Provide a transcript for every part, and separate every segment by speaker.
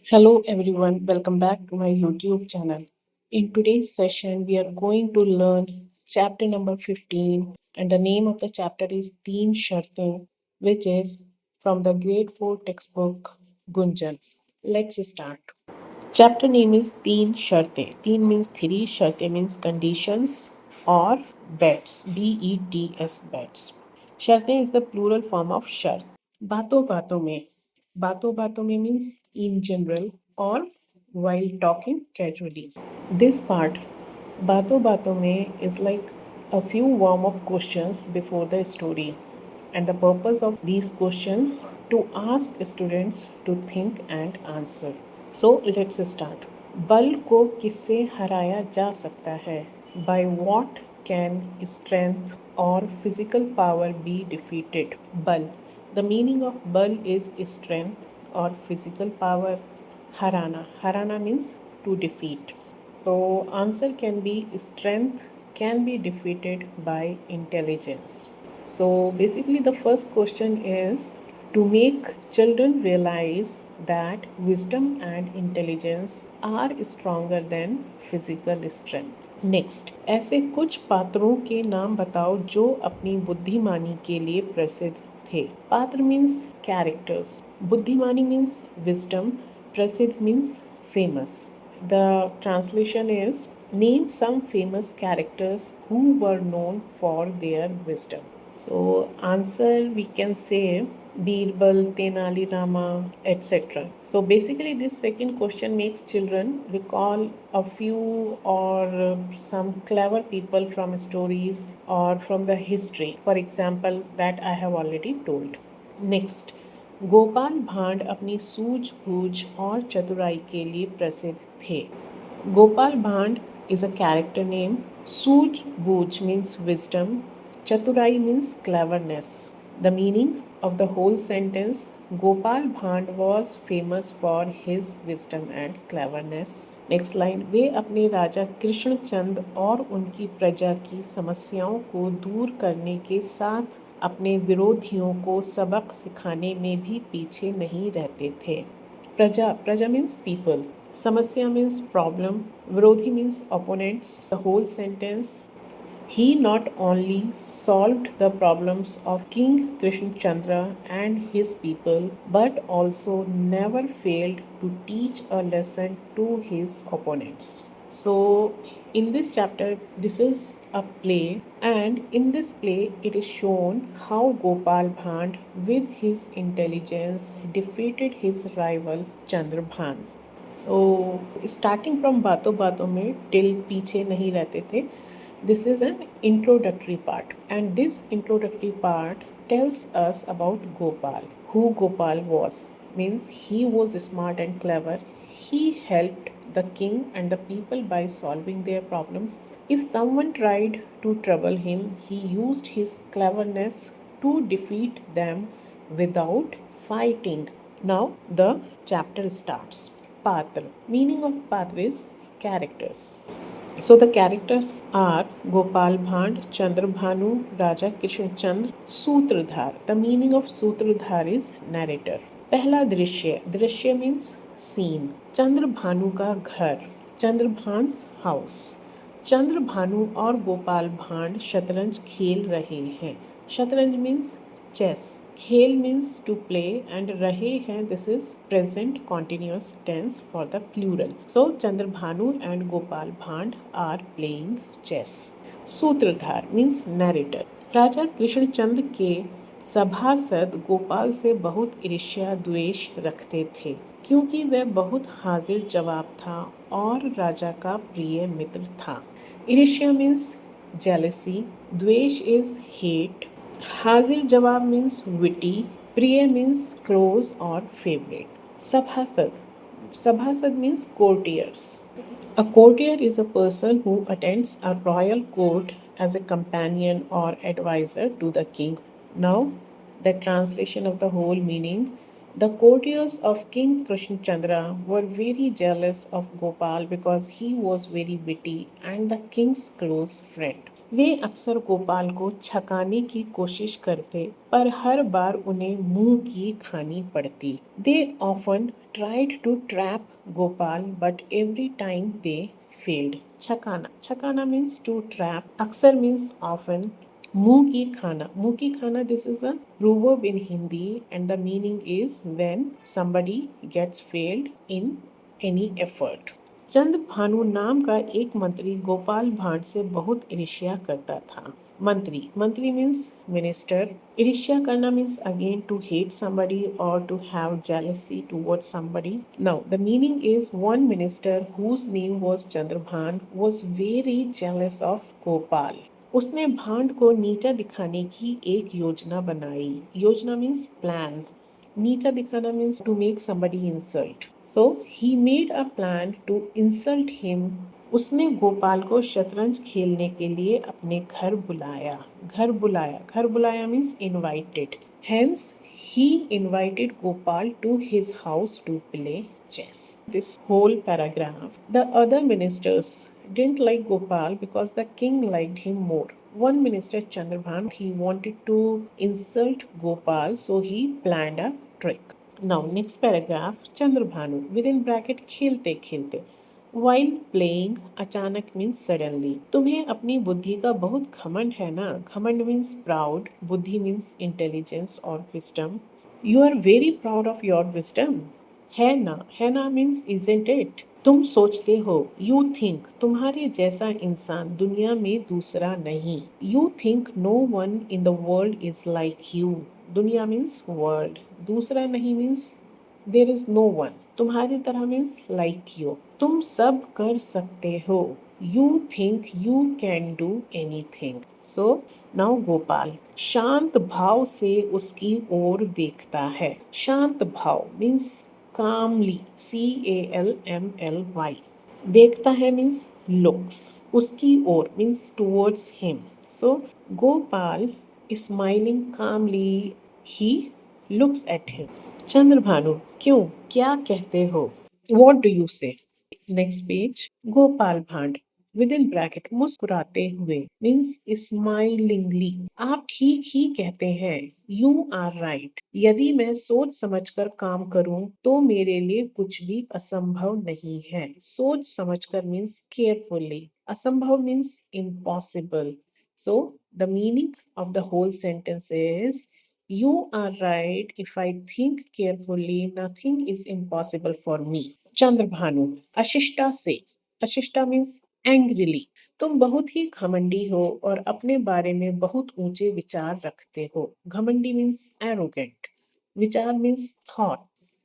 Speaker 1: Hello everyone, welcome back to my YouTube channel. In today's session, we are going to learn chapter number 15, and the name of the chapter is Teen Shartein, which is from the grade 4 textbook Gunjan. Let's start. Chapter name is Teen Shartein. Teen means three, Shartein means conditions or bets. BETS bets. Shartein is the plural form of shart. बातों बातों में means in general or while talking casually. This part बातों में is like a few warm up questions before the story, and the purpose of these questions to ask students to think and answer. So let's start. बल को किससे हराया जा सकता है? By what can strength or physical power be defeated? बल. The meaning of bal is strength or physical power. Harana means to defeat. So answer can be strength can be defeated by intelligence. So basically the first question is to make children realize that wisdom and intelligence are stronger than physical strength. Next, ऐसे कुछ पात्रों के नाम बताओ जो अपनी बुद्धिमानी के लिए प्रसिद्ध थे. पात्र मीन्स कैरेक्टर्स, बुद्धिमानी मीन्स विजडम, प्रसिद्ध means famous. The translation is name some famous characters who were known for their wisdom. So answer we can say Birbal, Tenali Rama, etc. So basically this second question makes children recall a few or some clever people from stories or from the history. For example, that I have already told. Next, Gopal भांड अपनी सूझबूझ और चतुराई के लिए प्रसिद्ध थे. गोपाल भांड is a character name. सूझबूझ means wisdom. Chaturai means cleverness. The meaning of the whole sentence: Gopal Bhand was famous for his wisdom and cleverness. Next line, वे अपने राजा कृष्णचंद और उनकी प्रजा की समस्याओं को दूर करने के साथ अपने विरोधियों को सबक सिखाने में भी पीछे नहीं रहते थे. प्रजा मीन्स पीपल, समस्या मीन्स प्रॉब्लम, विरोधी means opponents. The whole sentence: he not only solved the problems of King Krishnachandra and his people, but also never failed to teach a lesson to his opponents. So in this chapter, this is a play, and in this play it is shown how Gopal Bhand with his intelligence defeated his rival Chandrabhan. So starting from बातों में till पीछे नहीं रहते थे, this is an introductory part, and this introductory part tells us about Gopal. Who Gopal was means he was smart and clever. He helped the king and the people by solving their problems. If someone tried to trouble him, he used his cleverness to defeat them without fighting. Now the chapter starts. Patra. Meaning of Patra is characters. So the characters are Gopal Bhand, Chandrabhanu, Raja Krishnachand, Sutradhar. The meaning of Sutradhar is narrator. पहला दृश्य, दृश्य means scene. Chandrabhanu का घर, चंद्रभान्स house. Chandrabhanu और गोपाल भांड शतरंज खेल रहे हैं. शतरंज मीन्स chess. खेल means to play, and रहे हैं, this is present continuous tense for the plural. So Chandrabhanu and Gopal Bhand are playing chess. सूत्रधार means narrator. राजा कृष्णचंद के सभासद गोपाल से बहुत ईर्ष्या द्वेष रखते थे, क्योंकि वह बहुत हाजिर जवाब था और राजा का प्रिय मित्र था. ईर्ष्या means jealousy. द्वेष is hate. हाजिर जवाब means witty. प्रिय means close or favorite. सभासद means courtiers. A courtier is a person who attends a royal court as a companion or advisor to the king. Now the translation of the whole meaning: the courtiers of King Krishnachandra were very jealous of Gopal because he was very witty and the king's close friend. वे अक्सर गोपाल को छकाने की कोशिश करते, पर हर बार उन्हें मुंह की खानी पड़ती। They often tried to trap Gopal but every time they failed. छकाना, छकाना मीन्स टू ट्रैप, अक्सर मीन्स ऑफन, मुंह की खाना, this is a proverb in Hindi and the meaning is when somebody gets failed in any effort. चंद भानु नाम का एक मंत्री गोपाल भांड से बहुत ईर्ष्या करता था। मंत्री, मंत्री मीन्स मिनिस्टर, ईर्ष्या करना means again to hate somebody or to have jealousy towards somebody. Now the meaning is one minister whose name was Chandrabhan was very jealous of Gopal. उसने भांड को नीचा दिखाने की एक योजना बनाई। योजना मीन्स प्लान, नीचा दिखाना means to make somebody insult. So he made a plan to insult him. उसने गोपाल को शतरंज खेलने के लिए अपने घर बुलाया। घर बुलाया, घर बुलाया means invited. Hence he invited Gopal to his house to play chess. This whole paragraph. The other ministers didn't like Gopal because the king liked him more. One minister, Chandrabhan, he wanted to insult Gopal, so he planned a trick. Now, next paragraph, Chandrabhanu, within bracket, खेलते खेलते, while playing, अचानक means suddenly. तुम्हें अपनी बुद्धि का बहुत घमंड है ना? घमंड means proud, बुद्धि means intelligence or wisdom. You are very proud of your wisdom. है ना मीन्स isn't it? तुम सोचते हो, यू थिंक, तुम्हारे जैसा इंसान दुनिया में दूसरा नहीं। You think no one in the world is like you. दुनिया मीन्स वर्ल्ड, दूसरा नहीं means there is no one. तुम्हारी तरह मीन्स लाइक यू। तुम सब कर सकते हो। You think you can do any thing. So now Gopal शांत भाव से उसकी ओर देखता है। शांत भाव मीन्स calmly, CALMLY. देखता है मीन्स looks, उसकी ओर means towards him. So Gopal smiling calmly, he looks at him. Chandrabhanu, क्यों, क्या कहते हो? What do you say? Next page, Gopal Bhand with in bracket मुस्कुराते हुए मीन्स स्माइलिंगली, आप ठीक ही कहते हैं। यू आर राइट, यदि मैं सोच समझकर काम करूं तो मेरे लिए कुछ भी असंभव नहीं है। सोच समझकर मीन्स केयरफुली, असंभव means impossible. So the meaning of the whole sentence is You are right. If I think carefully, nothing is impossible for me. Chandrabhanu, अशिष्टा से, अशिष्टा मीन्स एंग्रीली, तुम बहुत ही घमंडी हो और अपने बारे में बहुत ऊंचे विचार रखते हो। घमंडी मीन्स एरोगेंट, विचार means thought,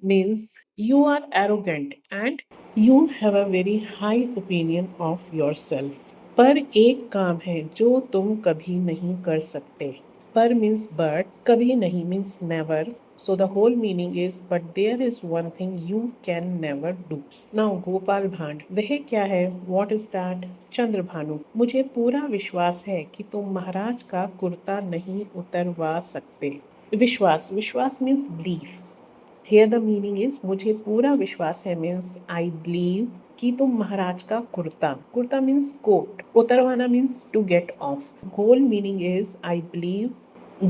Speaker 1: means you are arrogant and you have a very high opinion of yourself. पर एक काम है जो तुम कभी नहीं कर सकते। पर मीन्स बट, कभी नहीं means never. So the whole meaning is but there is one thing you can never do. Now Gopal भांड, वह क्या है? What is that? चंद्रभानु, मुझे पूरा विश्वास है कि तुम महाराज का कुर्ता नहीं उतरवा सकते। विश्वास, विश्वास means belief. Here the meaning is मुझे पूरा विश्वास है means I believe कि तुम महाराज का kurta, kurta means coat, उतरवाना means to get off. Whole meaning is I believe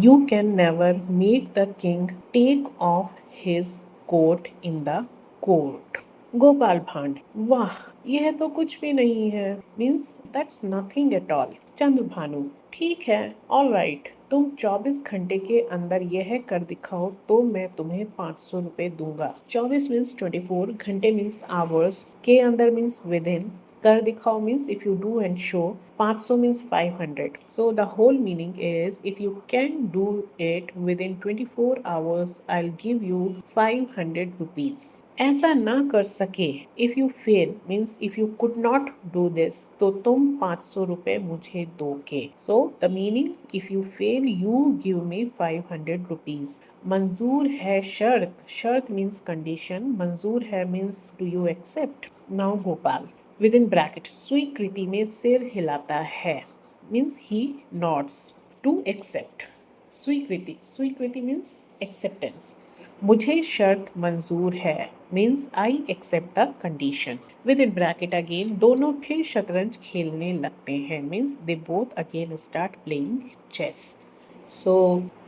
Speaker 1: you can never make the king take off his coat in the court. Gopal भांड, वाह, यह तो कुछ भी नहीं है means that's nothing at all. Chandrabhanu, ठीक है, ऑल राइट, तुम 24 घंटे के अंदर यह कर दिखाओ तो मैं तुम्हें 500 रुपए दूंगा। 24 मीन्स 24, घंटे मीन्स आवर्स, के अंदर मीन्स विद इन, कर दिखाओ means if you do and show, 500 means 500. So the whole meaning is if you can do it within 24 hours, I'll give you 500 rupees. ऐसा ना कर सके, if you fail means if you could not do this, तो तुम 500 रुपए मुझे दोगे. So the meaning if you fail you give me 500 rupees. मंजूर है शर्त, शर्त means condition, मंजूर है means do you accept. Now Gopal with in bracket स्वीकृति में सिर हिलाता है means he nods to accept. स्वीकृति, स्वीकृति मीन्स एक्सेप्टेंस, मुझे शर्त मंजूर है means I accept the condition. With in bracket again दोनों फिर शतरंज खेलने लगते हैं means they both again start playing chess. So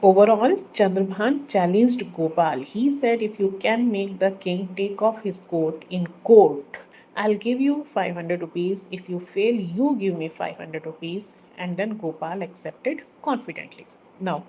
Speaker 1: overall, Chandrabhan challenged Gopal. He said, if you can make the king take off his coat in court, I'll give you 500 rupees. If you fail, you give me 500 rupees. And then Gopal accepted confidently. Now,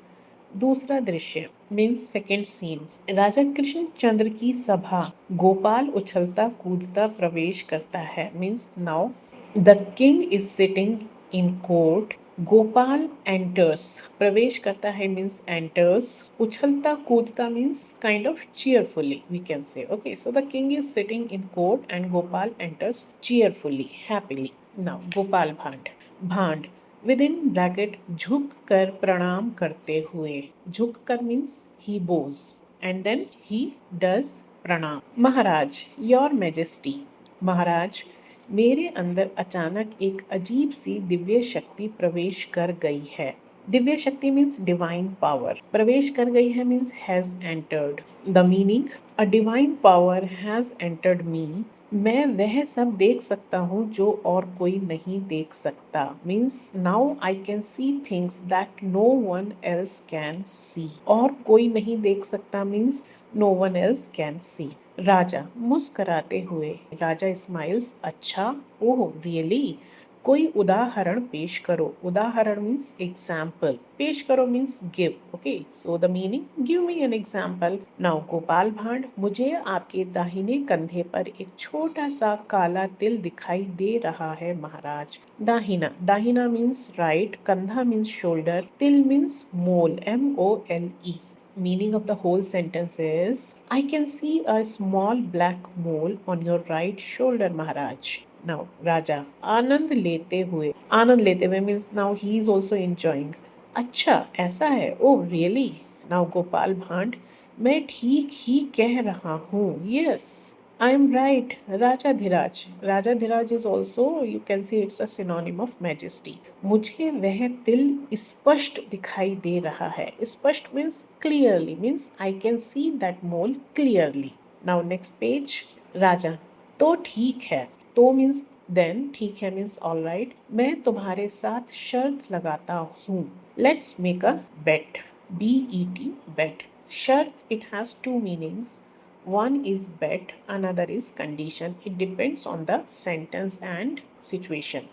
Speaker 1: दूसरा दृश्य means second scene. राजा कृष्ण चंद्र की सभा। गोपाल उछलता कूदता प्रवेश करता है means now the king is sitting in court. Gopal enters, प्रवेश करता है मीन्स एंटर्स। उछलता कूदता means kind of cheerfully we can say. Okay, so the king is sitting in court and Gopal enters cheerfully, happily. Now Gopal भांड। भांड with in bracket झुक कर प्रणाम करते हुए। झुक कर means he bows and then he does प्रणाम। महाराज, योर मैजेस्टी। महाराज, मेरे अंदर अचानक एक अजीब सी दिव्य शक्ति प्रवेश कर गई है। दिव्य शक्ति मीन्स डिवाइन पावर। प्रवेश कर गई है means has entered. The meaning, a divine power has entered me. मैं वह सब देख सकता हूँ जो और कोई नहीं देख सकता means now I can see things that no one else can see. और कोई नहीं देख सकता means no one else can see. राजा मुस्कराते हुए। राजा स्माइल्स, अच्छा, ओह रियली। कोई उदाहरण पेश करो। उदाहरण मीन्स एग्जाम्पल, पेश करो means give. Okay, so the meaning, give me an example. Now Gopal भांड, मुझे आपके दाहिने कंधे पर एक छोटा सा काला तिल दिखाई दे रहा है महाराज। दाहिना, दाहिना मीन्स राइट, कंधा मीन्स शोल्डर, तिल means mole, MOLE. Meaning of the whole sentence is, I can see a small black mole on your right shoulder, Maharaj. Now, Raja, आनंद लेते हुए means now he is also enjoying. अच्छा, ऐसा है, oh really? Now Gopal भांड, मैं ठीक ही कह रहा हूँ, yes, I am right. राजाधिराज, राजाधिराज is also, you can say it's a synonym of majesty. मुझे वह तिल स्पष्ट दिखाई दे रहा है। स्पष्ट means clearly, means I can see that mole clearly. Now next page. राजा, तो ठीक है। तो means then, ठीक है means all right. मैं तुम्हारे साथ शर्त लगाता हूँ। Let's make a bet. BET, bet. शर्त, it has two meanings. One is bet, another is condition. It depends on the sentence and situation.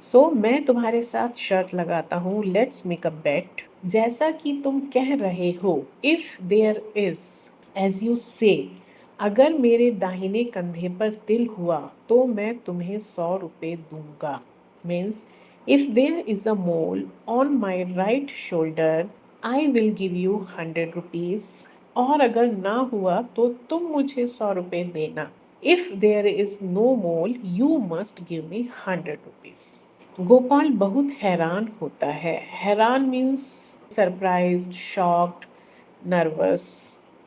Speaker 1: So मैं तुम्हारे साथ शर्त लगाता हूँ। Let's make a bet. जैसा कि तुम कह रहे हो, if there is, as you say, अगर मेरे दाहिने कंधे पर तिल हुआ तो मैं तुम्हें 100 रुपये दूंगा। Means if there is a mole on my right shoulder, I will give you 100 rupees. और अगर ना हुआ तो तुम मुझे 100 रुपये देना। इफ देयर इज नो मोल you must give me 100 rupees. Gopal बहुत हैरान होता है। हैरान means surprised, shocked, nervous.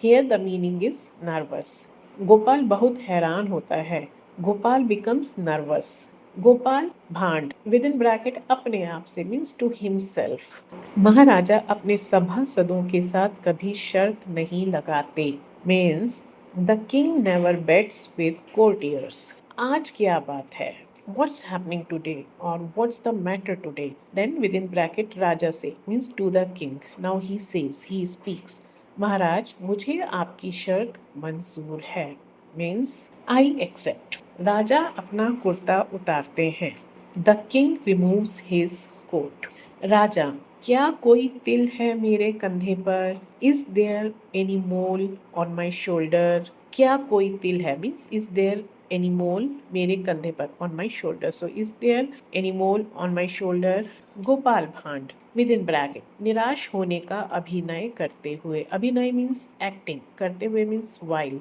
Speaker 1: Here the meaning is nervous. Gopal बहुत हैरान होता है। Gopal becomes nervous. Gopal Bhand with in bracket अपने आप से मीन्स टू हिमसेल्फ। महाराजा अपने सभासदों के साथ कभी शर्त नहीं लगाते means the king never bets with courtiers. आज क्या बात है, what's happening today or what's the matter today. Then within bracket राजा से means to the king. Now he says, he speaks, महाराज मुझे आपकी शर्त मंजूर है means I accept. राजा अपना कुर्ता उतारते हैं। The king removes his coat. राजा, क्या कोई तिल है मेरे कंधे पर? Is there any mole on my shoulder? क्या कोई तिल है means is there any mole मेरे कंधे पर, on my shoulder. So is there any mole on my shoulder? Gopal Bhand with in bracket निराश होने का अभिनय करते हुए। अभिनय मीन्स एक्टिंग, करते हुए मीन्स वाइल।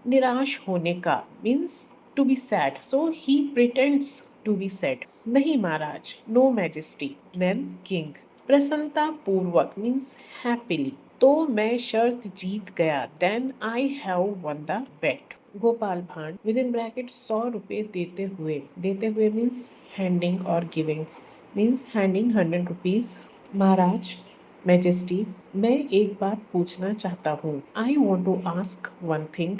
Speaker 1: निराश होने का means to be sad, so he pretends to be sad. नहीं महाराज, नो मैजेस्टी। देन किंग प्रसन्नता पूर्वक मीन्स हैप्पीली, तो मैं शर्त जीत गया। Then I have won the bet. Gopal Bhand with in bracket 100 रुपये देते हुए मीन्स हैंडिंग और गिविंग, मीन्स हैंडिंग 100 रुपीज। महाराज, मैजेस्टी, मैं एक बात पूछना चाहता हूँ। I want to ask one thing.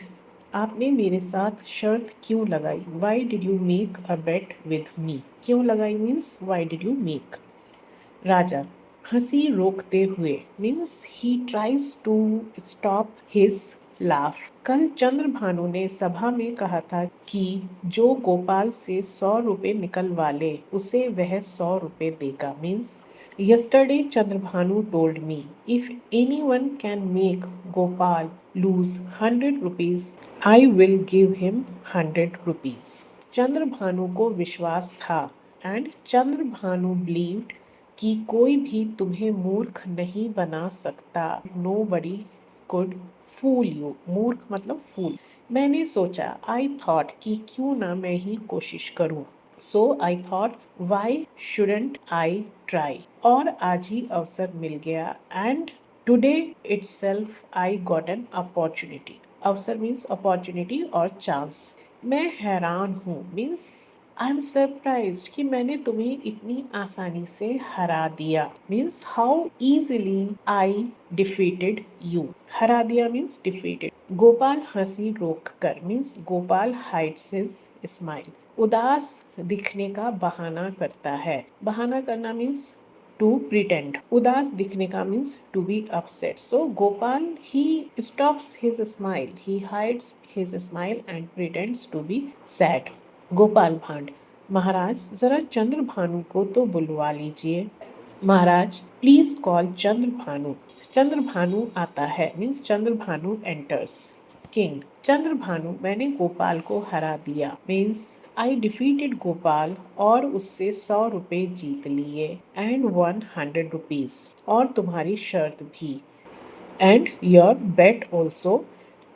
Speaker 1: आपने मेरे साथ शर्त क्यों लगाई? Why did you make a bet with me? क्यों लगाई means why did you make. राजा, हंसी रोकते हुए means he tries to stop his laugh. कल चंद्रभानु ने सभा में कहा था कि जो गोपाल से 100 रुपए निकलवा ले उसे वह 100 रुपए देगा। Means yesterday Chandrbhanu told me if anyone can make Gopal lose 100 rupees, I will give him 100 rupees. Chandrabhanu को विश्वास था एंड चंद्रभानु बिलीव्ड कि कोई भी तुम्हें मूर्ख नहीं बना सकता। Nobody could fool you. मूर्ख मतलब फूल। मैंने सोचा आई थॉट कि क्यों ना मैं ही कोशिश करूं। So I thought why shouldn't I try. और आज ही अवसर मिल गया and today itself I got an opportunity. अवसर मीन्स अपॉर्चुनिटी और चांस। मैं हैरान हूँ मीन्स आई एम सरप्राइज्ड कि मैंने तुम्हें इतनी आसानी से हरा दिया। Means how easily I defeated you. हरा दिया मीन्स डिफीटेड। गोपाल हंसी रोक कर means Gopal hides his smile. उदास दिखने का बहाना करता है। बहाना करना मीन्स टू प्रिटेंड। उदास दिखने का means to be upset. So Gopal he stops his smile, he hides his smile and pretends to be sad. Gopal Bhand, महाराज जरा चंद्रभानु को तो बुलवा लीजिए। महाराज प्लीज कॉल चंद्रभानु। चंद्रभानु आता है means Chandrabhanu enters. King, Chandrabhanu मैंने गोपाल को हरा दिया मीन्स आई डिफीटेड गोपाल और उससे 100 रुपए जीत लिए एंड 100 रुपीज और तुम्हारी शर्त भी and your bet also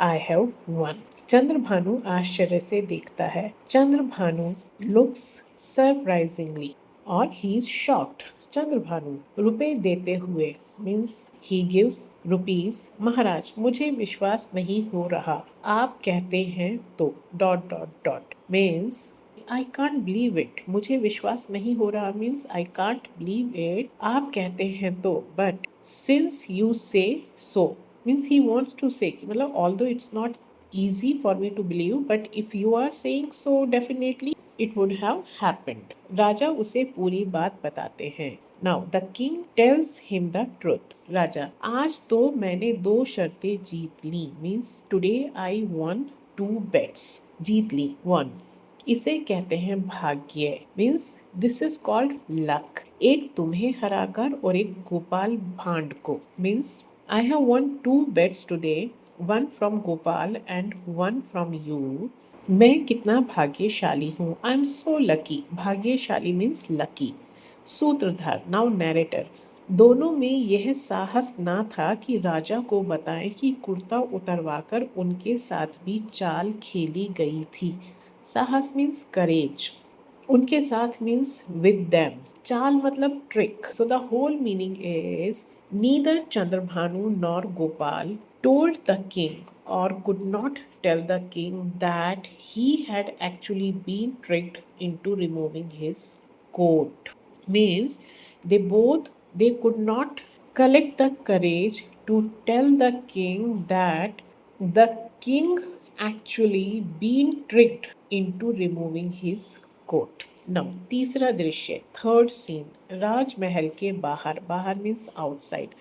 Speaker 1: I have one. Chandrabhanu आश्चर्य से देखता है। चंद्रभानु लुक्स सरप्राइजिंगली और ही इज शॉक्ड। चंद्रभानु रुपए देते हुए मीन्स ही गिव्स रुपीज। महाराज मुझे विश्वास नहीं हो रहा। आप कहते हैं तो dot dot dot means I can't believe it. मुझे विश्वास नहीं हो रहा means I can't believe it. आप कहते हैं तो but since you say so means he wants to say मतलब although it's not easy for me to believe but if you are saying so definitely it would have happened. राजा उसे पूरी बात बताते हैं। Now the king tells him the truth. राजा, आज तो मैंने 2 शर्तें जीत ली means today I won 2 bets. जीत ली 1। इसे कहते हैं भाग्य means this is called luck. एक तुम्हें हराकर और एक गोपाल भांड को means I have won 2 bets today, one from Gopal and one from you. मैं कितना भाग्यशाली हूँ। I am so lucky. भाग्यशाली मीन्स लकी। सूत्रधार नाउ नैरेटर, दोनों में यह साहस ना था कि राजा को बताएं कि कुर्ता उतरवाकर उनके साथ भी चाल खेली गई थी। साहस मीन्स करेज। उनके साथ मीन्स विद देम। चाल मतलब trick. So the whole meaning is neither Chandrabhanu nor Gopal told the king or could not tell the king that he had actually been tricked into removing his coat. Means they could not collect the courage to tell the king that the king actually been tricked into removing his coat. Now तीसरा दृश्य third scene राजमहल के बाहर। बाहर means outside.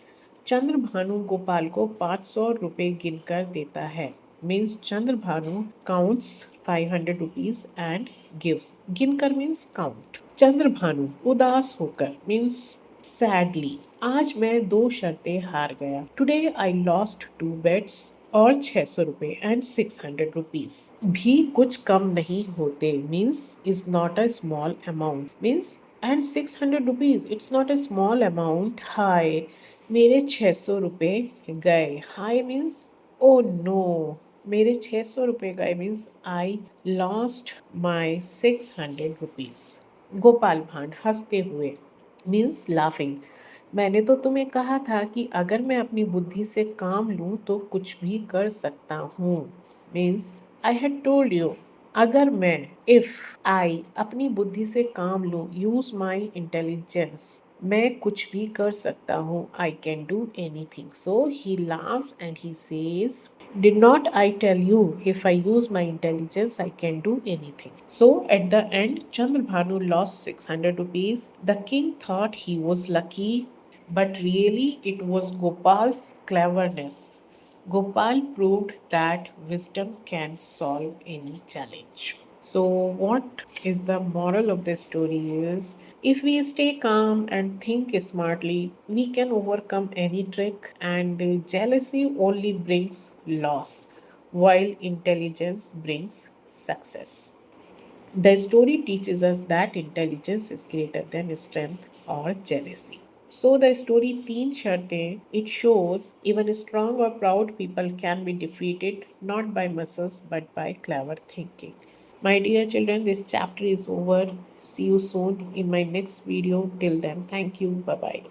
Speaker 1: Chandrabhanu Gopal को 500 रुपए गिनकर देता है means Chandrabhanu counts 500 rupees and gives. गिनकर मीन्स काउंट। चंद्रभानु उदास होकर मीन्स सैडली, आज मैं 2 शर्तें हार गया। टुडे आई लॉस्ट 2 बेट्स और 600 रुपए एंड 600 रुपीज भी कुछ कम नहीं होते means is not a small amount means and 600 rupees it's not a small amount. हाय मेरे 600 रुपए गए। हाय मीन्स ओ नो मेरे 600 रुपए गए means I lost my 600 rupees. Gopal भांड हंसते हुए मीन्स लाफिंग, मैंने तो तुम्हें कहा था कि अगर मैं अपनी बुद्धि से काम लूँ तो कुछ भी कर सकता हूँ। Means I had told you अगर मैं इफ आई अपनी बुद्धि से काम लूँ यूज माई इंटेलिजेंस मैं कुछ भी कर सकता हूँ. I can do anything. So he laughs and he says, did not I tell you, if I use my intelligence, I can do anything? So at the end, Chandrabhanu lost 600 rupees. The king thought he was lucky, but really it was Gopal's cleverness. Gopal proved that wisdom can solve any challenge. So, what is the moral of this story is if we stay calm and think smartly, we can overcome any trick, and jealousy only brings loss, while intelligence brings success. The story teaches us that intelligence is greater than strength or jealousy. So the story Teen Sharte, it shows even strong or proud people can be defeated not by muscles but by clever thinking. My dear children, this chapter is over. See you soon in my next video. Till then, thank you. Bye bye.